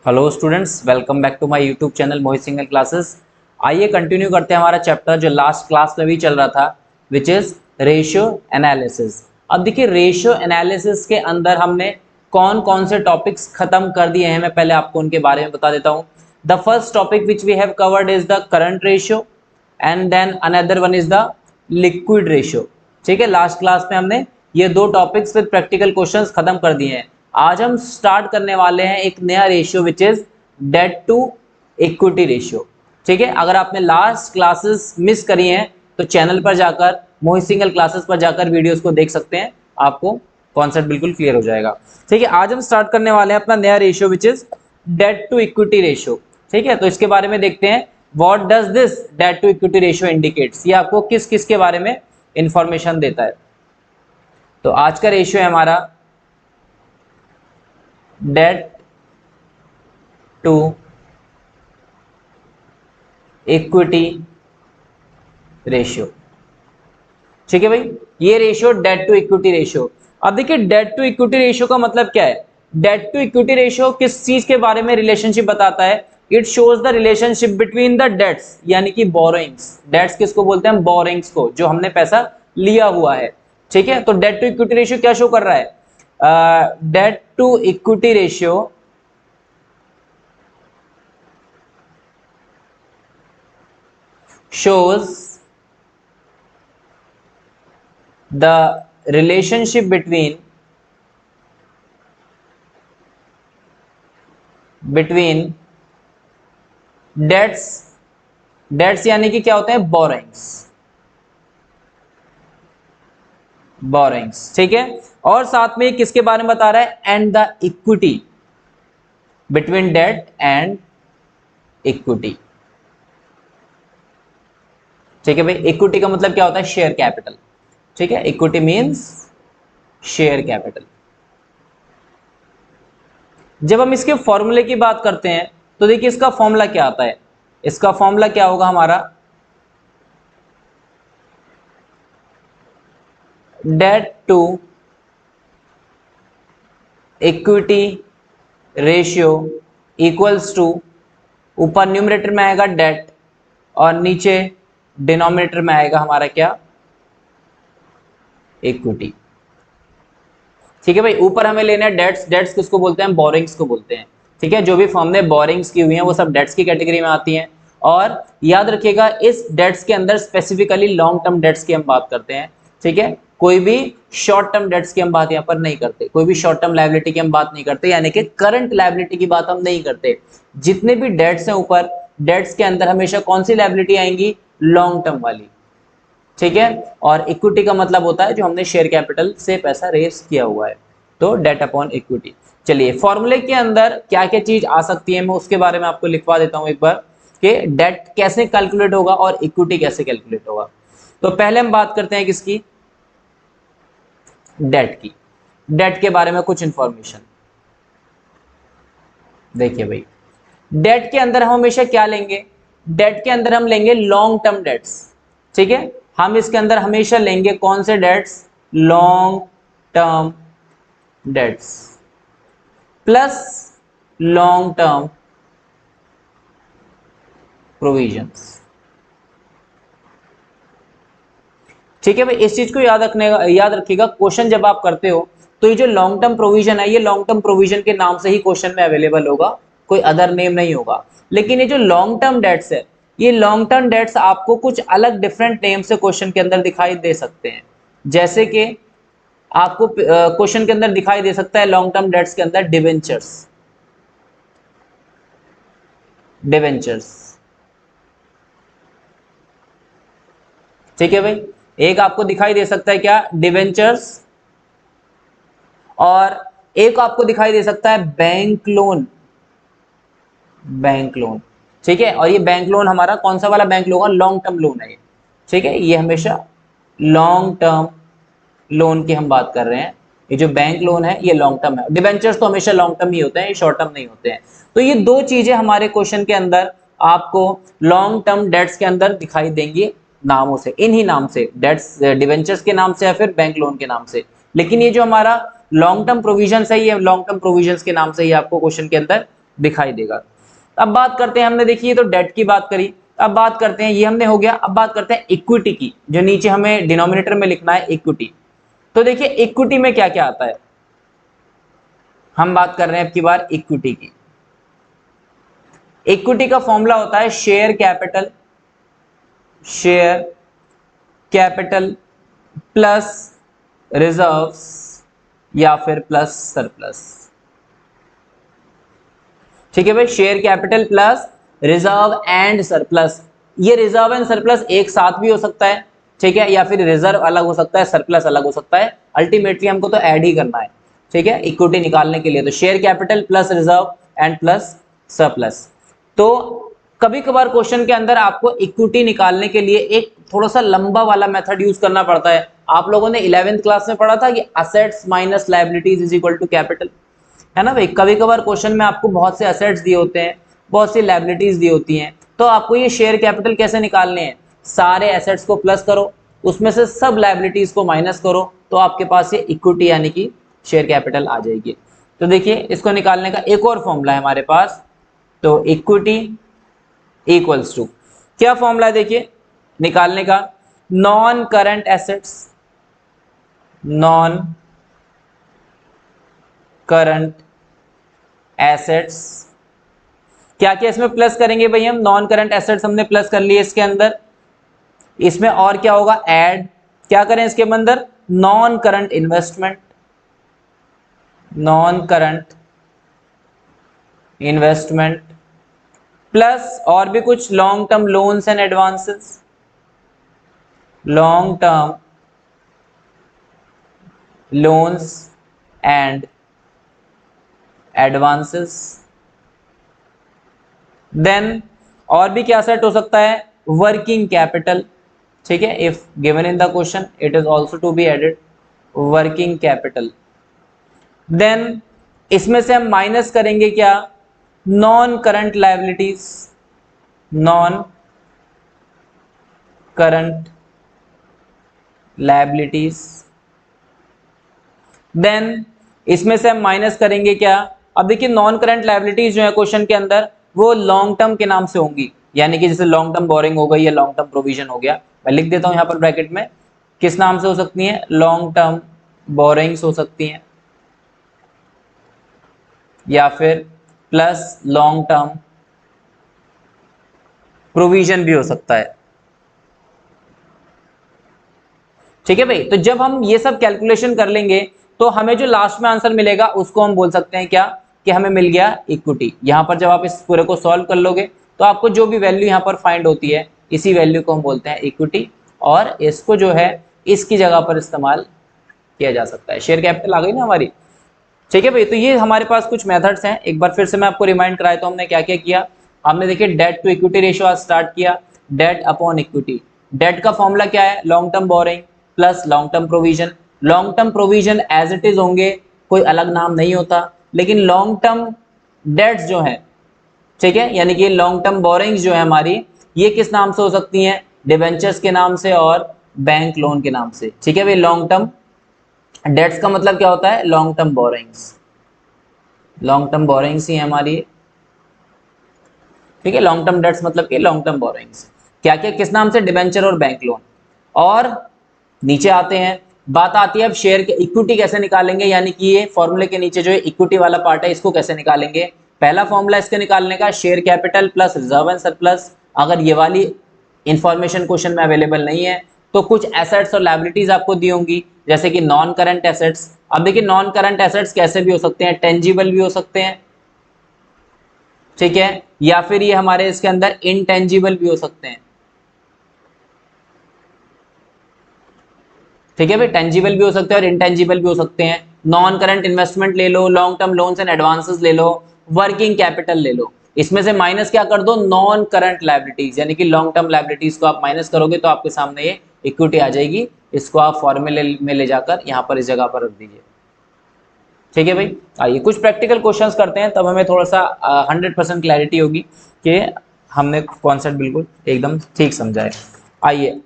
Hello students, welcome back to my YouTube channel Mohit Singhal classes. आइए continue करते हैं हमारा चैप्टर जो लास्ट क्लास में भी चल रहा था, विच इज रेशियो एनालिसिस। अब देखिए, रेशियो एनालिसिस के अंदर हमने कौन कौन से टॉपिक्स खत्म कर दिए हैं, मैं पहले आपको उनके बारे में बता देता हूँ। The first topic which we have covered is the current ratio and then another one is the liquid ratio. ठीक है, लास्ट क्लास में हमने ये दो टॉपिक्स विद प्रैक्टिकल क्वेश्चंस खत्म कर दिए हैं। आज हम स्टार्ट करने वाले हैं एक नया ratio which is debt to equity ratio. ठीक है, अगर आपने लास्ट क्लासेस मिस करी हैं तो चैनल पर जाकर, मोहित सिंगल क्लासेस पर जाकर वीडियोस को देख सकते हैं, आपको कॉन्सेप्ट बिल्कुल क्लियर हो जाएगा। ठीक है, आज हम स्टार्ट करने वाले हैं अपना नया ratio which is debt to equity ratio. ठीक है, तो इसके बारे में देखते हैं, what does this debt to equity ratio indicates, ये आपको किस किस के बारे में इंफॉर्मेशन देता है। तो आज का रेशियो है हमारा डेट टू इक्विटी रेशियो। ठीक है भाई, ये ratio debt to equity ratio. अब देखिए, डेट टू इक्विटी रेशियो का मतलब क्या है। डेट टू इक्विटी रेशियो किस चीज के बारे में रिलेशनशिप बताता है। It shows the relationship between the debts, यानी कि बोरोइंग्स। डेट्स किसको बोलते हैं, बोरोइंग्स को, जो हमने पैसा लिया हुआ है। ठीक है, तो डेट टू इक्विटी रेशियो क्या शो कर रहा है, debt to equity ratio shows the relationship between debts यानी कि क्या होते हैं, बोरोइंग्स। ठीक है, और साथ में किसके बारे में बता रहा है, and the equity, between debt and equity. ठीक है भाई, इक्विटी का मतलब क्या होता है, शेयर कैपिटल। ठीक है, इक्विटी मींस शेयर कैपिटल। जब हम इसके फॉर्मूले की बात करते हैं तो देखिए, इसका फॉर्मूला क्या आता है। इसका फॉर्मूला क्या होगा हमारा, debt to equity ratio equals to, ऊपर न्यूमरेटर में आएगा डेट और नीचे डिनोमिनेटर में आएगा हमारा क्या, इक्विटी। ठीक है भाई, ऊपर हमें लेना है डेट्स। डेट्स किसको बोलते हैं, बोरिंग्स को बोलते हैं। ठीक है, जो भी फर्म ने बोरिंग्स की हुई हैं वो सब डेट्स की कैटेगरी में आती हैं। और याद रखिएगा, इस डेट्स के अंदर स्पेसिफिकली लॉन्ग टर्म डेट्स की हम बात करते हैं। ठीक है, कोई भी शॉर्ट टर्म डेट्स की हम बात यहाँ पर नहीं करते, कोई भी शॉर्ट टर्म लायबिलिटी की हम बात नहीं करते, यानी कि करंट लायबिलिटी की बात हम नहीं करते। जितने भी डेट्स हैं ऊपर, डेट्स के अंदर हमेशा कौन सी लायबिलिटी आएंगी, लॉन्ग टर्म वाली। ठीक है, और इक्विटी का मतलब होता है जो हमने शेयर कैपिटल से पैसा रेस किया हुआ है, तो डेट अपॉन इक्विटी। चलिए, फॉर्मूले के अंदर क्या क्या चीज आ सकती है, मैं उसके बारे में आपको लिखवा देता हूं एक बार, कि डेट कैसे कैलकुलेट होगा और इक्विटी कैसे कैलकुलेट होगा। तो पहले हम बात करते हैं किसकी, डेट की। डेट के बारे में कुछ इंफॉर्मेशन देखिए भाई, डेट के अंदर हम हमेशा क्या लेंगे, डेट के अंदर हम लेंगे लॉन्ग टर्म डेट्स। ठीक है, हम इसके अंदर हमेशा लेंगे कौन से debts, long term debts plus long term provisions. ठीक है भाई, इस चीज को याद रखिएगा, क्वेश्चन जब आप करते हो तो ये जो लॉन्ग टर्म प्रोविजन है, ये लॉन्ग टर्म प्रोविजन के नाम से ही क्वेश्चन में अवेलेबल होगा, कोई अदर नेम नहीं होगा। लेकिन ये जो लॉन्ग टर्म डेट्स है, ये लॉन्ग टर्म डेट्स आपको कुछ अलग डिफरेंट नेम से क्वेश्चन के अंदर दिखाई दे सकते हैं। जैसे कि आपको क्वेश्चन के अंदर दिखाई दे सकता है लॉन्ग टर्म डेट्स के अंदर डिवेंचर्स। ठीक है भाई, एक आपको दिखाई दे सकता है क्या, डिवेंचर्स, और एक आपको दिखाई दे सकता है बैंक लोन। ठीक है, और ये बैंक लोन हमारा कौन सा वाला बैंक लोन होगा, लॉन्ग टर्म लोन है ये। ठीक है, ये हमेशा लॉन्ग टर्म लोन की हम बात कर रहे हैं। ये जो बैंक लोन है ये लॉन्ग टर्म है, डिवेंचर्स तो हमेशा लॉन्ग टर्म ही होते हैं, ये शॉर्ट टर्म नहीं होते हैं। तो ये दो चीजें हमारे क्वेश्चन के अंदर आपको लॉन्ग टर्म डेट्स के अंदर दिखाई देंगी नामों से, इन्हीं नाम से, डेट्स डिवेंचर्स के नाम से या फिर बैंक लोन के नाम से। लेकिन ये जो हमारा लॉन्ग टर्म प्रोविजन है, ये लॉन्ग टर्म प्रोविजन के नाम से ही आपको क्वेश्चन के अंदर दिखाई देगा। अब बात करते हैं, हमने देखिए तो डेट की बात करी, अब बात करते हैं, ये हमने हो गया, अब बात करते हैं इक्विटी की, जो नीचे हमें डिनोमिनेटर में लिखना है इक्विटी। तो देखिए इक्विटी में क्या क्या आता है, हम बात कर रहे हैं अब की बार इक्विटी की। इक्विटी का फॉर्मूला होता है शेयर कैपिटल प्लस रिजर्व्स या फिर प्लस सरप्लस। ठीक है भाई, share capital plus reserve and surplus. ये रिजर्व एंड सरप्लस एक साथ भी हो सकता है, ठीक है, या फिर रिजर्व अलग हो सकता है, सरप्लस अलग हो सकता है, अल्टीमेटली हमको तो ऐड ही करना है, ठीक है, इक्विटी निकालने के लिए। तो share capital plus reserve and plus surplus. तो कभी कभार क्वेश्चन के अंदर आपको इक्विटी निकालने के लिए एक थोड़ा सा लंबा वाला मेथड यूज करना पड़ता है। आप लोगों ने 11th क्लास में पढ़ा था कि assets minus liabilities is equal to capital, है ना भाई। कभी कभार क्वेश्चन में आपको बहुत से असेट्स दिए होते हैं, बहुत सी लायबिलिटीज दी होती हैं, तो आपको ये शेयर कैपिटल कैसे निकालने हैं, सारे एसेट्स को प्लस करो, उसमें से सब लायबिलिटीज को माइनस करो, तो आपके पास ये इक्विटी यानी कि शेयर कैपिटल आ जाएगी। तो देखिए इसको निकालने का एक और फॉर्मूला है हमारे पास, तो इक्विटी इक्वल्स टू, क्या फॉर्मूला है देखिए निकालने का, non current assets, non current assets, क्या क्या इसमें प्लस करेंगे भाई हम, नॉन करंट एसेट्स हमने प्लस कर लिए इसके अंदर, इसमें और क्या होगा ऐड, क्या करें इसके अंदर, non current investment, non current investment plus और भी कुछ long term loans and advances, long term loans and advances. Then और भी क्या सेट हो सकता है, वर्किंग कैपिटल, ठीक है, if given in the question it is also to be added working capital. Then इसमें से हम माइनस करेंगे क्या, non current liabilities, non current liabilities. Then इसमें से हम माइनस करेंगे क्या, अब देखिए नॉन करंट लायबिलिटीज जो है क्वेश्चन के अंदर वो लॉन्ग टर्म के नाम से होंगी, यानी कि जैसे लॉन्ग टर्म बोरिंग हो गई या लॉन्ग टर्म प्रोविजन हो गया, मैं लिख देता हूं यहां पर ब्रैकेट में, किस नाम से हो सकती हैं, लॉन्ग टर्म बोरिंग्स हो सकती हैं, या फिर प्लस लॉन्ग टर्म प्रोविजन भी हो सकता है। ठीक है भाई, तो जब हम ये सब कैलकुलेशन कर लेंगे तो हमें जो लास्ट में आंसर मिलेगा उसको हम बोल सकते हैं क्या, कि हमें मिल गया इक्विटी। यहां पर जब आप इस पूरे को सॉल्व कर लोगे तो आपको जो भी वैल्यू यहां पर फाइंड होती है इसी वैल्यू को हम बोलते हैं इक्विटी, और इसको जो है इसकी जगह पर इस्तेमाल किया जा सकता है। शेयर कैपिटल आ गई ना हमारी। ठीक है भाई, तो ये हमारे पास कुछ मेथड्स हैं, एक बार फिर से मैं आपको रिमाइंड कराया तो हमने क्या क्या किया, हमने देखिए डेट टू इक्विटी रेशियो आज स्टार्ट किया, डेट अपॉन इक्विटी। डेट का फॉर्मूला क्या है, long term borrowing plus long term provision. Long term provision as it is होंगे, कोई अलग नाम नहीं होता, लेकिन लॉन्ग टर्म डेट्स जो है, ठीक है, यानी कि लॉन्ग टर्म बोरिंग्स जो है हमारी, ये किस नाम से हो सकती हैं, डिबेंचर्स के नाम से और बैंक लोन के नाम से। ठीक है भाई, लॉन्ग टर्म डेट्स का मतलब क्या होता है, long term borrowings, long term borrowings ही हमारी, ठीक है, लॉन्ग टर्म डेट्स मतलब कि लॉन्ग टर्म बोरिंग्स। क्या क्या किस नाम से, डिबेंचर और बैंक लोन। और नीचे आते हैं, बात आती है अब शेयर के इक्विटी कैसे निकालेंगे, यानी कि ये फॉर्मूले के नीचे जो है इक्विटी वाला पार्ट है इसको कैसे निकालेंगे। पहला फॉर्मूला इसके निकालने का share capital plus reserve and surplus. अगर ये वाली इंफॉर्मेशन क्वेश्चन में अवेलेबल नहीं है तो कुछ एसेट्स और लायबिलिटीज आपको दी होंगी, जैसे कि नॉन करंट एसेट्स। अब देखिए नॉन करंट एसेट्स कैसे भी हो सकते हैं, टेंजिबल भी हो सकते हैं, ठीक है, या फिर ये हमारे इसके अंदर इनटेंजिबल भी हो सकते हैं। ठीक है भाई, टेंजिबल भी हो सकते हैं और इनटेंजिबल भी हो सकते हैं। नॉन करंट इन्वेस्टमेंट ले लो, long term loans and advances ले लो, वर्किंग कैपिटल ले लो। इसमें से माइनस क्या कर दो, नॉन करंट लायबिलिटीज, यानी कि लॉन्ग टर्म लायबिलिटीज को आप माइनस करोगे तो आपके सामने ये इक्विटी आ जाएगी। इसको आप फॉर्मूले में ले जाकर यहाँ पर इस जगह पर रख दीजिए। ठीक है भाई, आइए कुछ प्रैक्टिकल क्वेश्चंस करते हैं, तब हमें थोड़ा सा 100% क्लैरिटी होगी कि हमने कॉन्सेप्ट बिल्कुल एकदम ठीक समझा है। आइए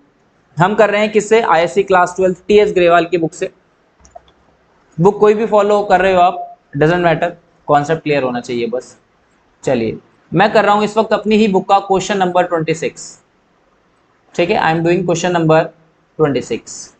हम कर रहे हैं किससे, आईएससी क्लास 12 टीएस ग्रेवाल की बुक से। बुक कोई भी फॉलो कर रहे हो आप, डजेंट मैटर, कॉन्सेप्ट क्लियर होना चाहिए बस। चलिए मैं कर रहा हूं इस वक्त अपनी ही बुक का क्वेश्चन नंबर 26। ठीक है, I am doing question number 26।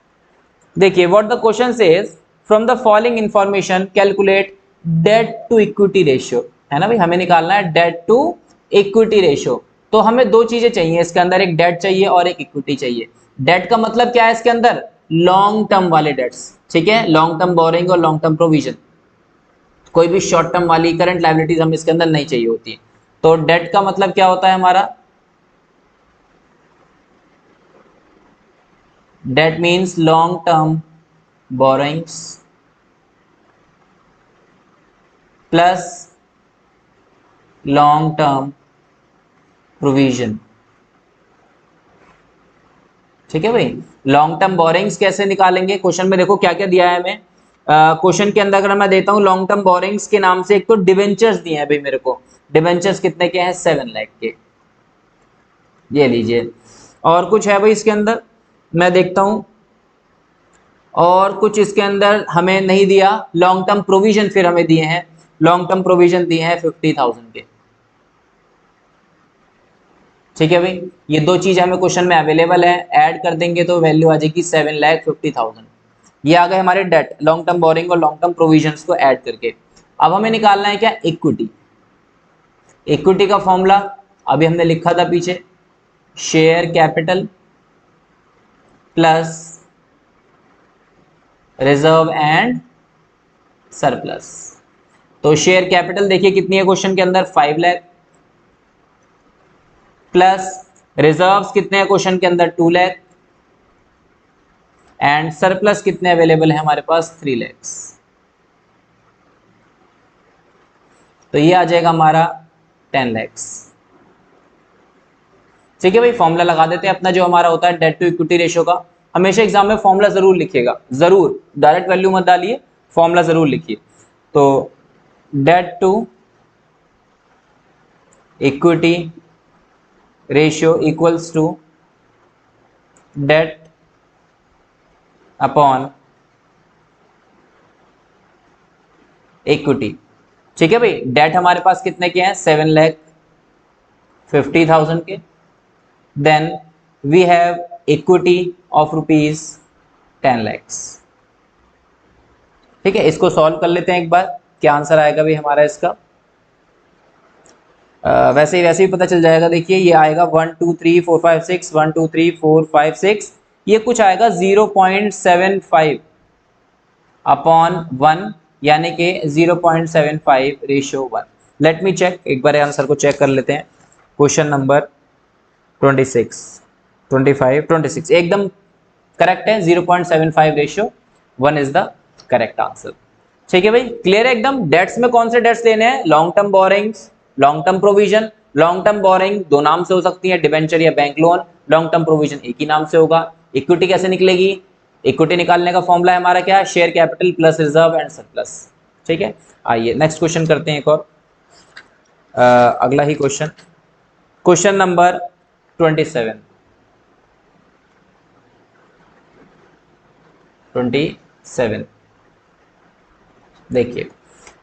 देखिए what the question says, from the following information calculate debt to equity ratio. है ना भाई, हमें निकालना है डेट टू इक्विटी रेशियो। तो हमें दो चीजें चाहिए इसके अंदर, एक डेट चाहिए और एक इक्विटी चाहिए। डेट का मतलब क्या है इसके अंदर, लॉन्ग टर्म वाले डेट्स। ठीक है, लॉन्ग टर्म बोरिंग और लॉन्ग टर्म प्रोविजन, कोई भी शॉर्ट टर्म वाली करंट लायबिलिटीज हमें इसके अंदर नहीं चाहिए होती है। तो डेट का मतलब क्या होता है हमारा, that means long term borings plus long term provision. ठीक है भाई, लॉन्ग टर्म बोरिंग्स कैसे निकालेंगे, क्वेश्चन में देखो क्या क्या दिया है हमें। क्वेश्चन के अंदर अगर मैं देता हूं लॉन्ग टर्म बोरिंग्स के नाम से, एक तो डिवेंचर्स दिए हैं भाई मेरे को। डिवेंचर्स कितने के हैं, 7 लाख के, ये लीजिए। और कुछ है भाई इसके अंदर, मैं देखता हूं। और कुछ इसके अंदर हमें नहीं दिया। लॉन्ग टर्म प्रोविजन फिर हमें दिए हैं, लॉन्ग टर्म प्रोविजन दिए हैं 50,000 के। ठीक है भाई, ये दो चीज हमें क्वेश्चन में अवेलेबल है, ऐड कर देंगे तो वैल्यू आ जाएगी 7,50,000। ये आ गए हमारे डेट, लॉन्ग टर्म बोरिंग और लॉन्ग टर्म प्रोविजंस को ऐड करके। अब हमें निकालना है क्या, इक्विटी। इक्विटी का फॉर्मूला अभी हमने लिखा था पीछे, share capital plus reserve and surplus. तो शेयर कैपिटल देखिए कितनी है क्वेश्चन के अंदर, 5 लाख, प्लस रिजर्व्स कितने हैं क्वेश्चन के अंदर, 2 लाख, एंड सरप्लस कितने अवेलेबल है हमारे पास, 3 लाख। तो ये आ जाएगा हमारा 10 लाख। ठीक है भाई, फॉर्मूला लगा देते हैं अपना जो हमारा होता है डेट टू इक्विटी रेशियो का। हमेशा एग्जाम में फॉर्मूला जरूर लिखिएगा, जरूर, डायरेक्ट वैल्यू मत डालिए, फॉर्मूला जरूर लिखिए। तो debt to equity ratio equals to debt upon equity. ठीक है भाई, डेट हमारे पास कितने के हैं, 7,50,000 के। Then we have equity of rupees 10 lakhs। ठीक है, इसको सॉल्व कर लेते हैं एक बार, क्या आंसर आएगा भाई हमारा इसका। वैसे ही पता चल जाएगा। देखिए ये आएगा 1 2 3 4 5 6, 1 2 3 4 5 6, ये कुछ आएगा 0.75 अपॉन 1, यानी कि 0.75 रेशियो 1। लेट मी चेक, एक बार आंसर को चेक कर लेते हैं। क्वेश्चन नंबर 26 25 26 एकदम करेक्ट है, 0.75 ratio 1 is the correct answer. ठीक है भाई, क्लियर है एकदम। डेट्स में कौन से डेट्स लेने हैं, long term borrowings, long term provision. Long term boring दो नाम से हो सकती है, डिबेंचर या bank loan. Long term provision एक ही नाम से होगा। इक्विटी कैसे निकलेगी, इक्विटी निकालने का फॉर्मूला है हमारा क्या, share capital plus reserve and surplus. ठीक है, आइए नेक्स्ट क्वेश्चन करते हैं एक और, अगला ही क्वेश्चन, क्वेश्चन नंबर 27 देखिए,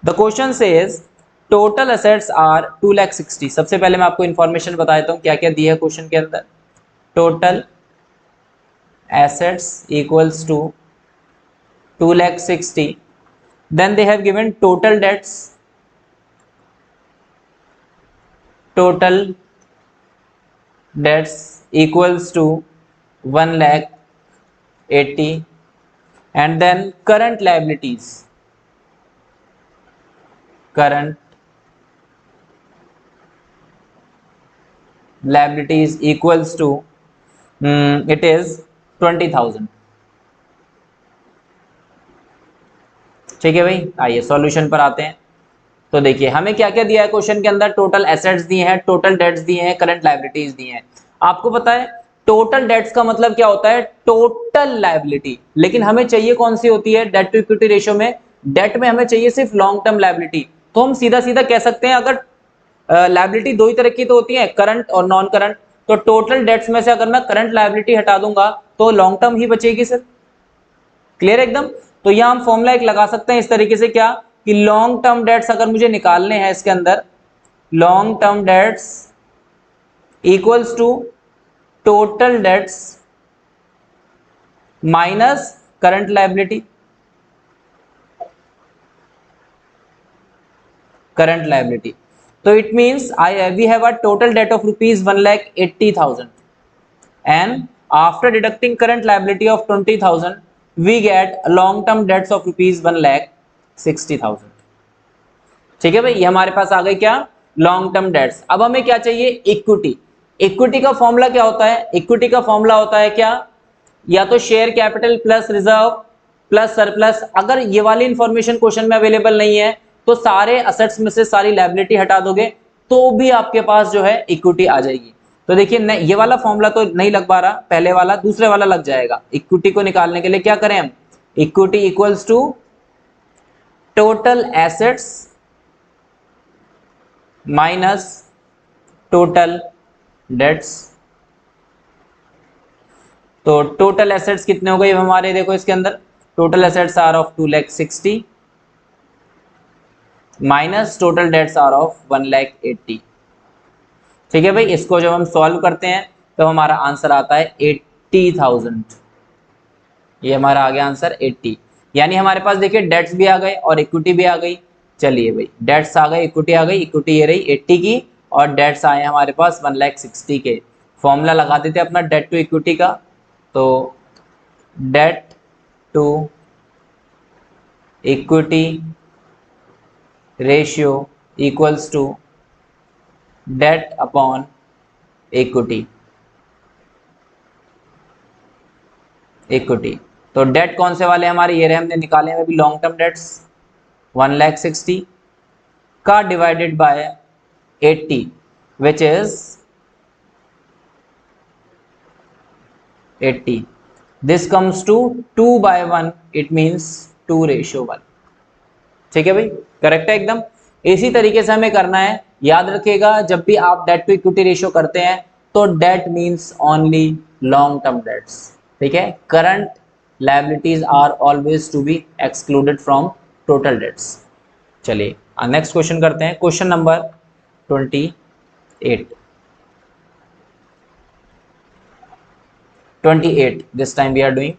the question says total assets are 2,60,000। सबसे पहले मैं आपको इंफॉर्मेशन बता देता हूं क्या क्या दिया है क्वेश्चन के अंदर। Total assets equals to 2,60,000, then they have given total debts, total debts equals to 1,80,000, and then current liabilities, equals to it is 20,000। ठीक है भाई, आइए सॉल्यूशन पर आते हैं। तो देखिए हमें क्या क्या दिया है क्वेश्चन के अंदर, टोटल एसेट्स दिए हैं, टोटल डेट्स दिए हैं, करंट लायबिलिटीज दिए हैं। आपको पता है टोटल डेट्स का मतलब क्या होता है, टोटल लायबिलिटी। लेकिन हमें चाहिए कौन सी होती है डेट टू इक्विटी रेशियो में, डेट में हमें चाहिए सिर्फ लॉन्ग टर्म लायबिलिटी। तो हम सीधा सीधा कह सकते हैं, अगर लायबिलिटी दो ही तरह की तो होती है, करंट और नॉन करंट। तो टोटल डेट्स में से अगर मैं करंट लायबिलिटी हटा दूंगा तो लॉन्ग टर्म ही बचेगी सर। क्लियर एकदम। तो यहां हम फॉर्मूला एक लगा सकते हैं इस तरीके से, क्या कि लॉन्ग टर्म डेट्स अगर मुझे निकालने हैं इसके अंदर, long term debts equals to total debts minus current liability, current liability. So it means we have a total debt of rupees 1,80,000 and after deducting current liability of 20,000 we get long term debts of rupees 1,60,000. ठीक है भाई, ये हमारे पास आ गई क्या, long term dates. अब हमें क्या चाहिए, इक्विटी. इक्विटी का फॉर्मूला क्या होता है, इक्विटी का फॉर्मूला होता है क्या, या तो share capital plus reserve plus surplus. अगर ये वाली इंफॉर्मेशन क्वेश्चन में अवेलेबल नहीं है तो सारे असेट्स में से सारी लायबिलिटी हटा दोगे तो भी आपके पास जो है इक्विटी आ जाएगी. तो देखिए ये वाला फॉर्मूला तो नहीं लग पा रहा, पहले वाला, दूसरे वाला लग जाएगा. इक्विटी को निकालने के लिए क्या करें हम, equity equals to total assets minus total debts. तो टोटल एसेट्स कितने हो गए हमारे, देखो इसके अंदर total assets are of 2,60,000 minus total debts are of 1,80,000. ठीक है भाई, इसको जब हम सॉल्व करते हैं तो हमारा आंसर आता है 80,000. ये हमारा आ गया आंसर 80. यानी हमारे पास देखिए डेट्स भी आ गए और इक्विटी भी आ गई. चलिए भाई, डेट्स आ गए, इक्विटी आ गई. इक्विटी ये रही 80 की और डेट्स आए हमारे पास 1,60,000 के. फॉर्मूला लगा देते अपना डेट टू इक्विटी का. तो debt to equity ratio equals to debt upon equity. Equity तो डेट कौन से वाले हमारे, ये रहे, हमने निकाले हैं अभी लॉन्ग टर्म डेट्स 1,60,000 का divided by 80 which is 80. This comes to 2/1, it means 2:1. ठीक है भाई, करेक्ट है एकदम. इसी तरीके से हमें करना है. याद रखिएगा जब भी आप डेट टू इक्विटी रेशियो करते हैं तो debt means only long term debts. ठीक है, current liabilities are always to be excluded from total debts. चलिए नेक्स्ट क्वेश्चन करते हैं. Question number 28 this time we are doing.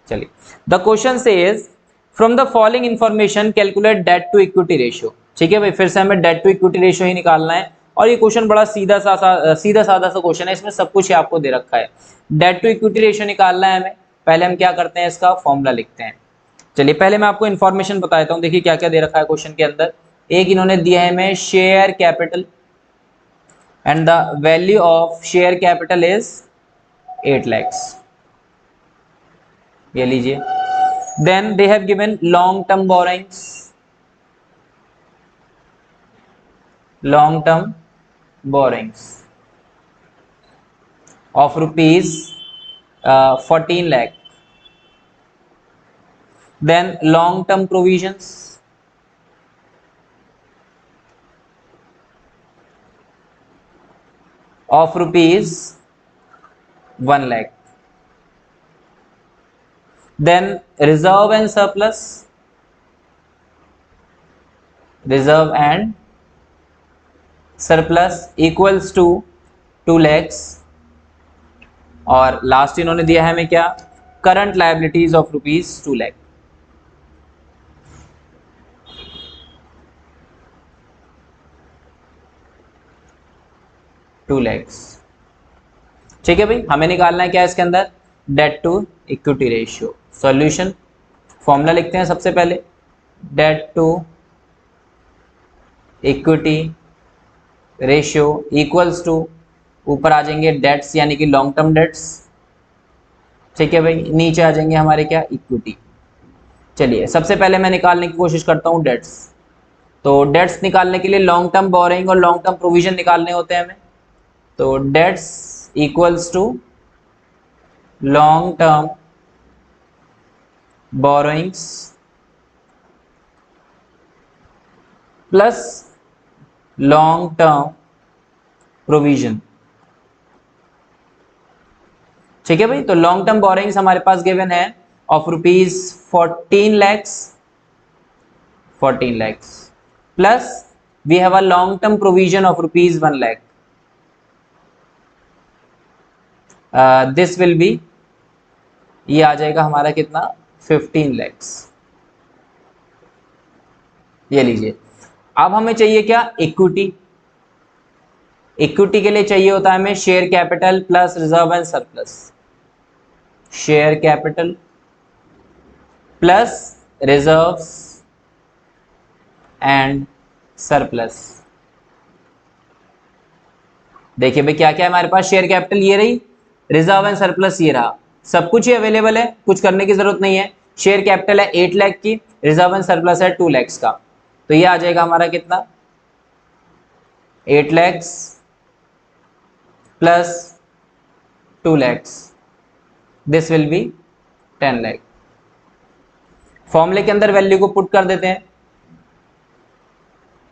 चलिए, the question says from the following information calculate debt to equity ratio. ठीक है भाई, फिर से हमें डेट टू इक्विटी रेशियो ही निकालना है और ये क्वेश्चन बड़ा सीधा साधा सा क्वेश्चन है. इसमें सब कुछ आपको दे रखा है. डेट टू इक्विटी रेशियो निकालना है हमें. पहले हम क्या करते हैं, इसका फॉर्मूला लिखते हैं. चलिए पहले मैं आपको इन्फॉर्मेशन बता देता हूँ. देखिए क्या क्या दे रखा है क्वेश्चन के अंदर. एक इन्होंने दिया है हमें share capital and the value of share capital is 8 lakhs. ये लीजिए. Then they have given long term borrowings, long term borrowings of rupees 14 lakh. Then long term provisions of rupees 1 lakh. Then reserve and surplus, reserve and surplus equals to 2 lakhs. और last इन्होंने दिया है हमें क्या, current liabilities of rupees 2 lakh. ठीक है भाई, हमें निकालना है क्या इसके अंदर, debt to equity ratio. Solution formula लिखते हैं सबसे पहले. Debt to equity ratio equals to, ऊपर आ जाएंगे डेट्स यानी कि लॉन्ग टर्म डेट्स. ठीक है भाई, नीचे आ जाएंगे हमारे क्या, इक्विटी. चलिए सबसे पहले मैं निकालने की कोशिश करता हूँ डेट्स. तो डेट्स निकालने के लिए लॉन्ग टर्म बोरोइंग और लॉन्ग टर्म प्रोविजन निकालने होते हैं हमें. तो debts equals to long term borrowings plus long term provision. ठीक है भाई, तो लॉन्ग टर्म बोरोइंग्स हमारे पास गिवन है of rupees 14 lakhs plus we have a long term provision of rupees 1 lakh, this will be, ये आ जाएगा हमारा कितना 15 लैक्स। ये लीजिए। अब हमें चाहिए क्या, इक्विटी। इक्विटी के लिए चाहिए होता है हमें share capital plus reserve and surplus, share capital plus reserves and surplus. देखिए भाई क्या क्या है हमारे पास, शेयर कैपिटल ये रही, रिजर्व एंड सरप्लस ये रहा, सब कुछ ही अवेलेबल है, कुछ करने की जरूरत नहीं है। शेयर कैपिटल है 8 लाख की, रिजर्व एंड सरप्लस है 2 लाख का, तो ये आ जाएगा हमारा कितना 8 lakhs plus 2 lakhs, this will B 10 lakh. फॉर्मूले के अंदर वैल्यू को पुट कर देते हैं,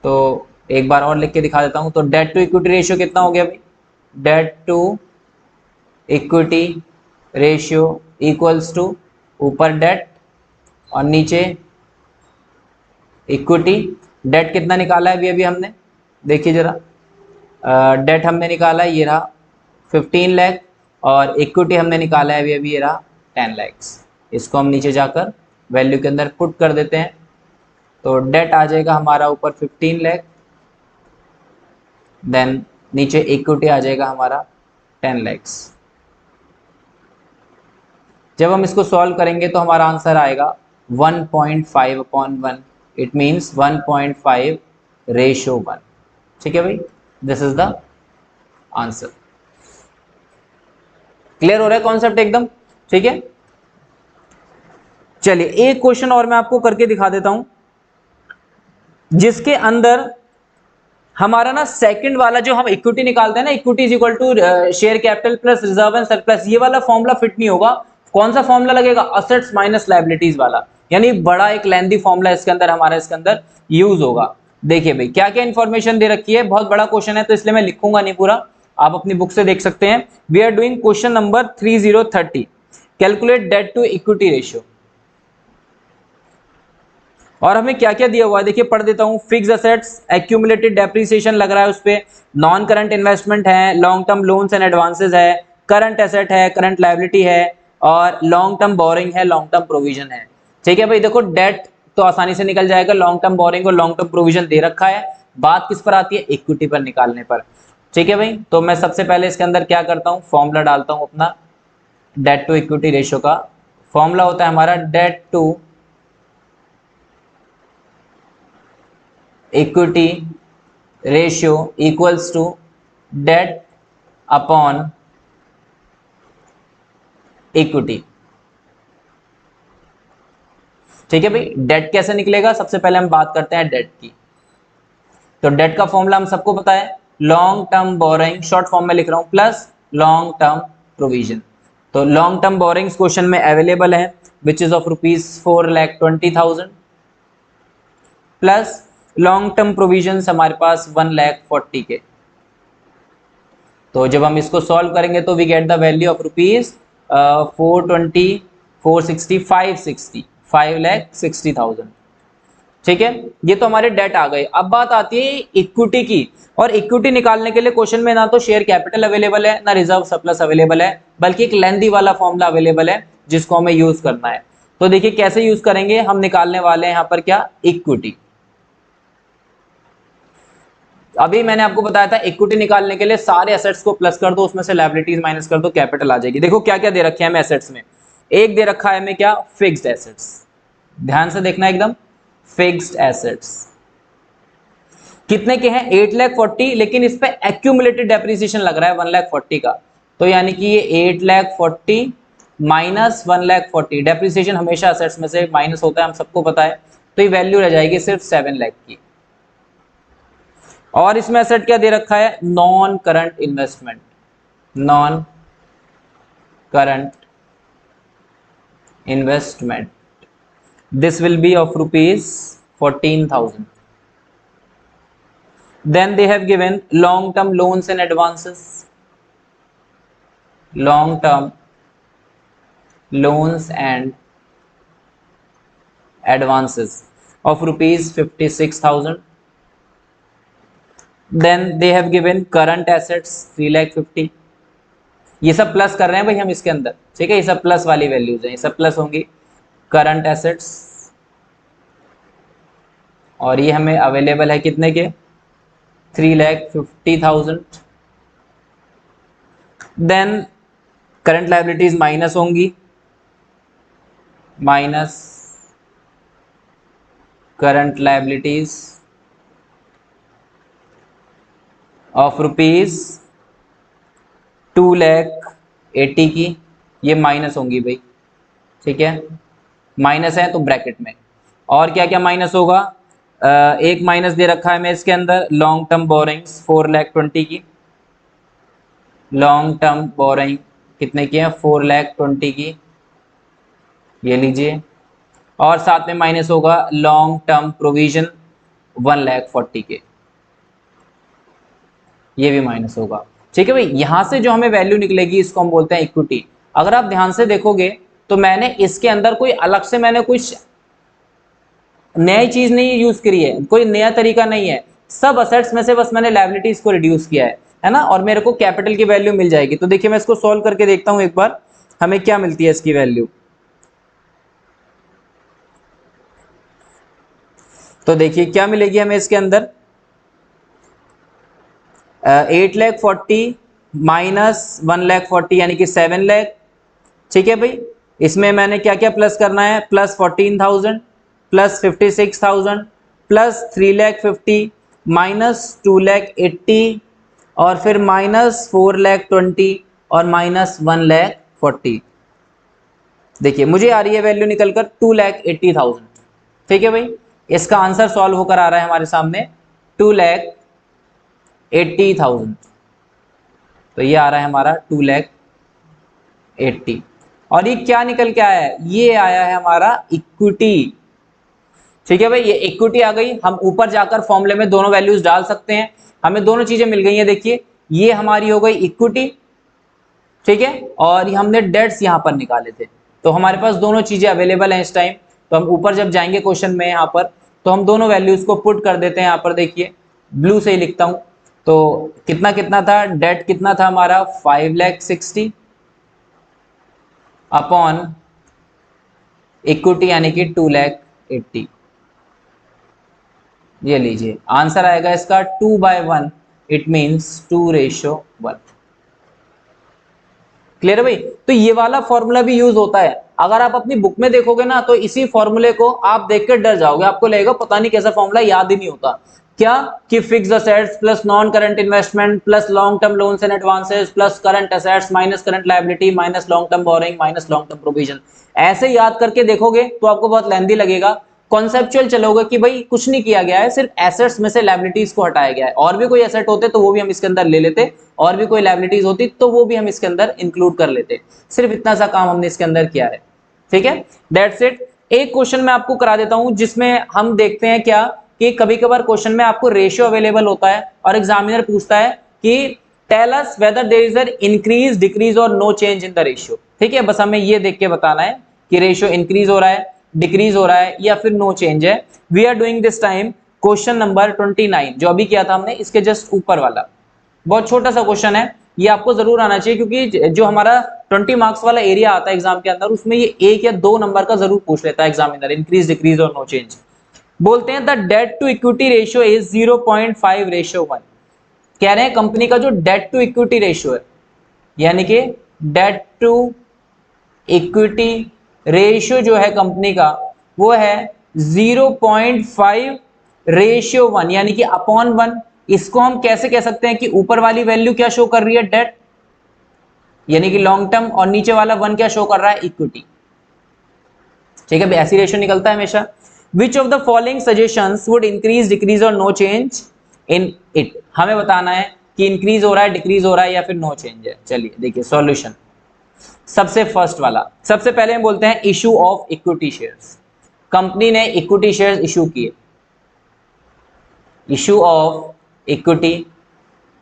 तो एक बार और लिख के दिखा देता हूं। तो डेट टू इक्विटी रेशियो कितना हो गया भाई, debt to equity ratio equals to ऊपर डेट और नीचे इक्विटी। डेट कितना निकाला है अभी हमने, देखिए जरा, डेट हमने निकाला है ये रहा 15 लाख और इक्विटी हमने निकाला है अभी ये रहा 10 लैक्स। इसको हम नीचे जाकर वैल्यू के अंदर पुट कर देते हैं, तो डेट आ जाएगा हमारा ऊपर 15 लाख, देन नीचे इक्विटी आ जाएगा हमारा 10 लैक्स। जब हम इसको सॉल्व करेंगे तो हमारा आंसर आएगा 1.5/1, इट मीन्स 1.5 रेशो 1। ठीक है भाई, this is the answer. Clear हो रहा है कॉन्सेप्ट एकदम, ठीक है। चलिए एक क्वेश्चन और मैं आपको करके दिखा देता हूं, जिसके अंदर हमारा ना सेकंड वाला जो हम इक्विटी निकालते हैं ना, equity is equal to share capital plus reserve and surplus, ये वाला फॉर्मूला फिट नहीं होगा। कौन सा फॉर्मूला लगेगा, असेट्स माइनस लायबिलिटीज वाला, यानी बड़ा एक लेंथी फॉर्मूला इसके अंदर हमारा इसके अंदर यूज होगा। देखिए भाई क्या क्या इंफॉर्मेशन दे रखी है, बहुत बड़ा क्वेश्चन है तो इसलिए मैं लिखूंगा नहीं पूरा, आप अपनी बुक से देख सकते हैं। We are doing question number 3030, calculate debt to equity ratio. और हमें क्या क्या दिया हुआ है देखिए, पढ़ देता हूं। फिक्स असेट्स, एक्यूमुलेटेड डेप्रिसिएशन लग रहा है उस पे, नॉन करंट इन्वेस्टमेंट है, long term loans and advances है, करंट एसेट है, करंट लायबिलिटी है, और लॉन्ग टर्म बोरिंग है, लॉन्ग टर्म प्रोविजन है। ठीक है भाई, देखो डेट तो आसानी से निकल जाएगा, लॉन्ग टर्म बोरिंग और लॉन्ग टर्म प्रोविजन दे रखा है, बात किस पर आती है, इक्विटी पर निकालने पर। ठीक है भाई, तो मैं सबसे पहले इसके अंदर क्या करता हूं, फॉर्मूला डालता हूं अपना डेट टू इक्विटी रेशियो का। फॉर्मूला होता है हमारा debt to equity ratio equals to debt upon equity. ठीक है भाई, डेट कैसे निकलेगा, सबसे पहले हम बात करते हैं डेट की। तो डेट का फॉर्मूला हम सबको पता है, long term boring, short form में लिख रहा हूं, प्लस लॉन्ग टर्म प्रोविजन। तो लॉन्ग टर्म बोरिंग्स क्वेश्चन में अवेलेबल है, which is of ₹4,20,000, plus long term provision हमारे पास 1,40,000 के। तो जब हम इसको सॉल्व करेंगे तो we get the value of ₹420, 460, 560, 5,60,000। ठीक है, ये तो हमारे डेट आ गए। अब बात आती है इक्विटी की, और इक्विटी निकालने के लिए क्वेश्चन में ना तो शेयर कैपिटल अवेलेबल है, ना रिजर्व सरप्लस अवेलेबल है, बल्कि एक लेंथी वाला फॉर्मूला अवेलेबल है जिसको हमें यूज करना है। तो देखिए कैसे यूज करेंगे, हम निकालने वाले हैं यहाँ पर क्या, इक्विटी। अभी मैंने आपको बताया था इक्विटी निकालने के लिए सारे एसेट्स को प्लस कर दो, उसमें से लायबिलिटीज माइनस कर दो, कैपिटल आ जाएगी। देखो क्या क्या दे रखे हैं हमें एसेट्स में, एक दे रखा है हमें क्या, फिक्स्ड एसेट्स, ध्यान से देखना एकदम, फिक्स्ड एसेट्स कितने के हैं, 8,40,000, लेकिन इस पे एक्यूमुलेटेड डेप्रिसिएशन लग रहा है 1,40,000 का, तो यानी कि ये 8,40,000 माइनस 1,40,000, डेप्रिसिएशन हमेशा एसेट्स में से माइनस होता है, हम सबको पता है, तो ये वैल्यू रह जाएगी सिर्फ 7 लाख की। और इसमें एसेट क्या दे रखा है, non current investment, non current investment, this will be of ₹14,000. Then they have given long term loans and advances, long term loans and advances of ₹56,000. Then they have given current assets 3,50,000, ये सब plus कर रहे हैं भाई हम इसके अंदर, ठीक है, ये सब प्लस वाली वैल्यूज हैं, ये सब प्लस होंगी करंट एसेट्स, और ये हमें अवेलेबल है कितने के 3,50,000। देन करंट लायबिलिटीज माइनस होंगी, minus current liabilities of rupees 2,80,000 की, ये माइनस होंगी भाई, ठीक है, माइनस है तो ब्रैकेट में। और क्या क्या माइनस होगा, एक माइनस दे रखा है मैं इसके अंदर लॉन्ग टर्म बोरिंग्स 4,20,000 की, लॉन्ग टर्म बोरिंग कितने की है 4,20,000 की, ये लीजिए। और साथ में माइनस होगा लॉन्ग टर्म प्रोविजन 1,40,000 के, ये भी माइनस होगा, ठीक है भाई। यहां से जो हमें वैल्यू निकलेगी इसको हम बोलते हैं इक्विटी। अगर आप ध्यान से देखोगे तो मैंने इसके अंदर कोई अलग से मैंने कुछ नई चीज नहीं यूज करी है, कोई नया तरीका नहीं है, सब असेट्स में से बस मैंने लायबिलिटीज को रिड्यूस किया है ना, और मेरे को कैपिटल की वैल्यू मिल जाएगी। तो देखिए मैं इसको सॉल्व करके देखता हूं एक बार, हमें क्या मिलती है इसकी वैल्यू। तो देखिए क्या मिलेगी हमें इसके अंदर 8,40,000 माइनस 1,40,000 यानी कि 7,00,000, ठीक है भाई। इसमें मैंने क्या क्या प्लस करना है, प्लस 14,000 प्लस 56,000 प्लस 3,50,000 माइनस 2,80,000 और फिर माइनस 4,20,000 और माइनस 1,40,000। देखिए मुझे आ रही है वैल्यू निकलकर 2,80,000, ठीक है भाई। इसका आंसर सॉल्व होकर आ रहा है हमारे सामने 2,80,000, तो ये आ रहा है हमारा 2,80,000। और ये क्या निकल के आया है, ये आया है हमारा इक्विटी, ठीक है भाई। ये इक्विटी आ गई, हम ऊपर जाकर फॉर्मूले में दोनों वैल्यूज डाल सकते हैं, हमें दोनों चीजें मिल गई हैं। देखिए ये हमारी हो गई इक्विटी, ठीक है, और ये हमने डेट्स यहां पर निकाले थे, तो हमारे पास दोनों चीजें अवेलेबल हैं इस टाइम। तो हम ऊपर जब जाएंगे क्वेश्चन में यहाँ पर, तो हम दोनों वैल्यूज को पुट कर देते हैं यहाँ पर। देखिए ब्लू से ही लिखता हूं, तो कितना कितना था, डेट कितना था हमारा 5,60,000 अपॉन इक्विटी यानी कि 2,80,000। ये लीजिए आंसर आएगा इसका 2/1, इट मीन्स 2:1। क्लियर है भाई। तो ये वाला फॉर्मूला भी यूज होता है, अगर आप अपनी बुक में देखोगे ना तो इसी फॉर्मूले को आप देखकर डर जाओगे, आपको लगेगा पता नहीं कैसा फॉर्मूला, याद ही नहीं होता। क्या कि fixed assets plus non current investment plus long term loans and advances plus current assets minus current liability minus long term boring minus long term provision. ऐसे याद करके देखोगे तो आपको बहुत लेंथी लगेगा, कॉन्सेप्चुअल चलोगे कि भाई कुछ नहीं किया गया है, सिर्फ एसेट्स में से लायबिलिटीज को हटाया गया है। और भी कोई एसेट होते तो वो भी हम इसके अंदर ले लेते, और भी कोई लायबिलिटीज होती तो वो भी हम इसके अंदर इंक्लूड कर लेते। सिर्फ इतना सा काम हमने इसके अंदर किया है, ठीक है, दैट्स इट। एक क्वेश्चन मैं आपको करा देता हूं जिसमें हम देखते हैं क्या कि कभी कभार क्वेश्चन में आपको रेशियो अवेलेबल होता है और एग्जामिनर पूछता है कि tell us whether there is an increase decrease और no change in the ratio, ठीक है। बस हमें ये देख के बताना है कि रेशियो इंक्रीज हो रहा है, डिक्रीज हो रहा है या फिर नो चेंज है। We are doing this time question number 29 जो अभी किया था हमने, इसके जस्ट ऊपर वाला बहुत छोटा सा क्वेश्चन है, ये आपको जरूर आना चाहिए क्योंकि जो हमारा 20 मार्क्स वाला एरिया आता है एग्जाम के अंदर उसमें ये 1 या 2 नंबर का जरूर पूछ लेता है एग्जामिनर, इंक्रीज डिक्रीज और नो चेंज। बोलते हैं the debt to equity ratio is 0.5:1। कह रहे हैं कंपनी का जो डेट टू इक्विटी रेशियो है, यानी कि डेट टू इक्विटी रेशियो जो है कंपनी का वो है 0.5:1 यानी कि अपॉन 1। इसको हम कैसे कह सकते हैं कि ऊपर वाली वैल्यू क्या शो कर रही है, डेट यानी कि लॉन्ग टर्म, और नीचे वाला 1 क्या शो कर रहा है, इक्विटी, ठीक है। ऐसी रेशियो निकलता है हमेशा। Which of the following suggestions would increase decrease और नो चेंज इन इट, हमें बताना है कि इंक्रीज हो रहा है, डिक्रीज हो रहा है या फिर नो चेंज है। चलिए देखिए सॉल्यूशन, सबसे फर्स्ट वाला, सबसे पहले हम बोलते हैं issue of equity shares. Company ने इक्विटी शेयर्स इशू किए, इशू ऑफ इक्विटी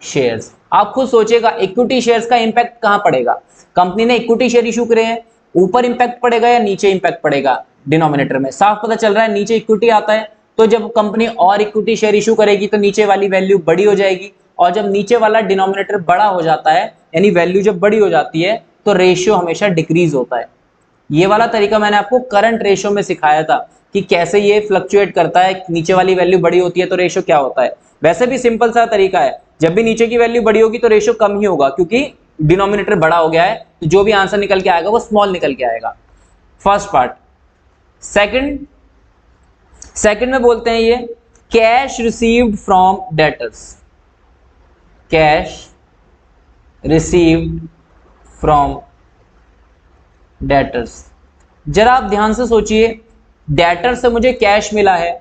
शेयर्स। आप खुद सोचेगा इक्विटी शेयर्स का इंपैक्ट कहां पड़ेगा, कंपनी ने इक्विटी शेयर इशू करे हैं, ऊपर इंपैक्ट पड़ेगा या नीचे इंपैक्ट पड़ेगा, डिनोमिनेटर में साफ पता चल रहा है नीचे इक्विटी आता है तो जब कंपनी और इक्विटी शेयर इशू करेगी तो नीचे वाली वैल्यू बड़ी हो जाएगी, और जब नीचे वाला डिनोमिनेटर बड़ा हो जाता है यानी वैल्यू जब बड़ी हो जाती है तो रेशियो हमेशा डिक्रीज होता है। ये वाला तरीका मैंने आपको करंट रेशियो में सिखाया था कि कैसे ये फ्लक्चुएट करता है, नीचे वाली वैल्यू बड़ी होती है तो रेशियो क्या होता है। वैसे भी सिंपल सा तरीका है, जब भी नीचे की वैल्यू बड़ी होगी तो रेशियो कम ही होगा, क्योंकि डिनोमिनेटर बड़ा हो गया है, तो जो भी आंसर निकल के आएगा वो स्मॉल निकल के आएगा। First part. सेकंड में बोलते हैं ये cash received from debtors, cash received from debtors. जरा आप ध्यान से सोचिए, डेटर से मुझे कैश मिला है,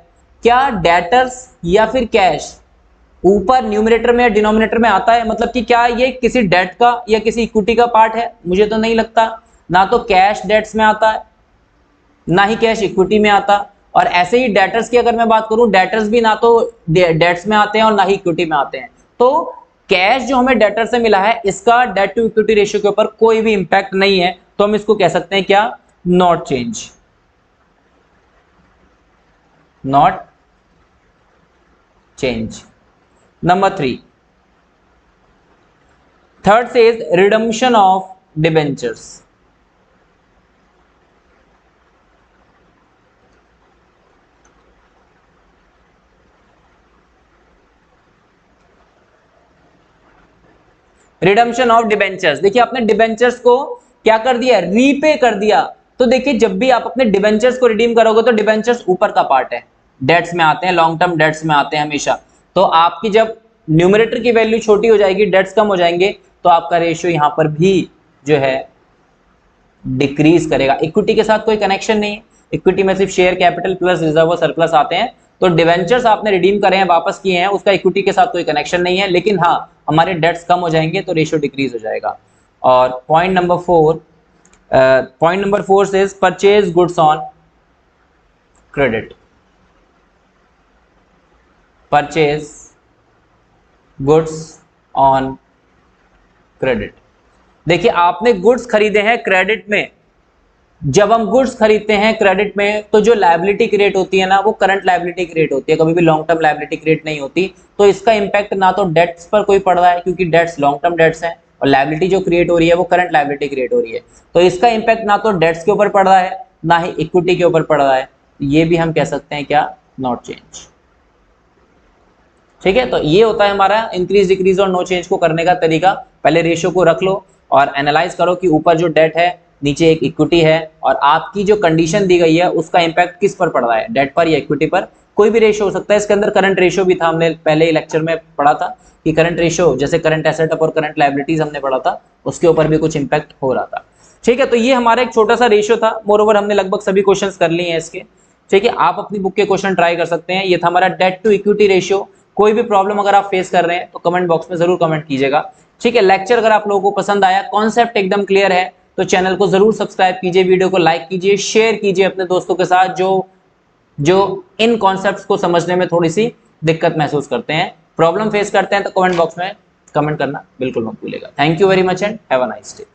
क्या डेटर्स या फिर कैश ऊपर न्यूमरेटर में या डिनोमिनेटर में आता है? मतलब कि क्या ये किसी डेट का या किसी इक्विटी का पार्ट है? मुझे तो नहीं लगता। ना तो कैश डेट्स में आता है, ना ही कैश इक्विटी में आता। और ऐसे ही डेटर्स की अगर मैं बात करूं, डेटर्स भी ना तो डेट्स में आते हैं और ना ही इक्विटी में आते हैं। तो कैश जो हमें डेटर से मिला है, इसका डेट टू इक्विटी रेशियो के ऊपर कोई भी इंपैक्ट नहीं है, तो हम इसको कह सकते हैं क्या? Not change, not change. Number 3, third says redemption of debentures. Redemption of debentures, देखिए आपने डिबेंचर्स को क्या कर दिया? रीपे कर दिया। तो देखिए जब भी आप अपने डिबेंचर्स को रिडीम करोगे तो डिबेंचर्स ऊपर का पार्ट है, डेट्स में आते हैं, लॉन्ग टर्म डेट्स में आते हैं हमेशा। तो आपकी जब न्यूमरेटर की वैल्यू छोटी हो जाएगी, डेट्स कम हो जाएंगे, तो आपका रेशियो यहां पर भी जो है डिक्रीज करेगा। इक्विटी के साथ कोई कनेक्शन नहीं है, इक्विटी में सिर्फ शेयर कैपिटल प्लस रिजर्व और सरप्लस आते हैं। तो डिवेंचर्स आपने रिडीम करे हैं, वापस किए हैं, उसका इक्विटी के साथ कोई कनेक्शन नहीं है, लेकिन हाँ हमारे डेट्स कम हो जाएंगे तो रेशियो डिक्रीज हो जाएगा। और पॉइंट नंबर 4 से purchase goods on credit, purchase goods on credit. देखिए आपने गुड्स खरीदे हैं क्रेडिट में, जब हम गुड्स खरीदते हैं क्रेडिट में तो जो लायबिलिटी क्रिएट होती है ना, वो करंट लायबिलिटी क्रिएट होती है, कभी भी लॉन्ग टर्म लायबिलिटी क्रिएट नहीं होती। तो इसका इंपैक्ट ना तो डेट्स पर कोई पड़ रहा है, क्योंकि डेट्स लॉन्ग टर्म डेट्स हैं, और लायबिलिटी जो क्रिएट हो रही है वो करंट लायबिलिटी क्रिएट हो रही है। तो इसका इंपैक्ट ना तो डेट्स के ऊपर पड़ रहा है, ना ही इक्विटी के ऊपर पड़ रहा है। ये भी हम कह सकते हैं क्या? Not change. ठीक है, तो ये होता है हमारा इंक्रीज डिक्रीज और नो चेंज को करने का तरीका। पहले रेशियो को रख लो और एनालाइज करो कि ऊपर जो डेट है, नीचे एक इक्विटी है, और आपकी जो कंडीशन दी गई है उसका इंपैक्ट किस पर पड़ रहा है, डेट पर या इक्विटी पर। कोई भी रेशियो हो सकता है, इसके अंदर करंट रेशियो भी था, हमने पहले ही लेक्चर में पढ़ा था कि करंट रेशियो जैसे करंट एसेट और करंट लायबिलिटीज हमने पढ़ा था, उसके ऊपर भी कुछ इंपैक्ट हो रहा था। ठीक है, तो ये हमारा एक छोटा सा रेशियो था। मोरओवर हमने लगभग सभी क्वेश्चन कर लिए हैं इसके। ठीक है, आप अपनी बुक के क्वेश्चन ट्राई कर सकते हैं। ये था हमारा डेट टू इक्विटी रेशियो। कोई भी प्रॉब्लम अगर आप फेस कर रहे हैं तो कमेंट बॉक्स में जरूर कमेंट कीजिएगा। ठीक है, लेक्चर अगर आप लोगों को पसंद आया, कॉन्सेप्ट एकदम क्लियर है, तो चैनल को जरूर सब्सक्राइब कीजिए, वीडियो को लाइक कीजिए, शेयर कीजिए अपने दोस्तों के साथ जो इन कॉन्सेप्ट्स को समझने में थोड़ी सी दिक्कत महसूस करते हैं, प्रॉब्लम फेस करते हैं, तो कमेंट बॉक्स में कमेंट करना बिल्कुल मत भूलिएगा। Thank you very much and have a nice day.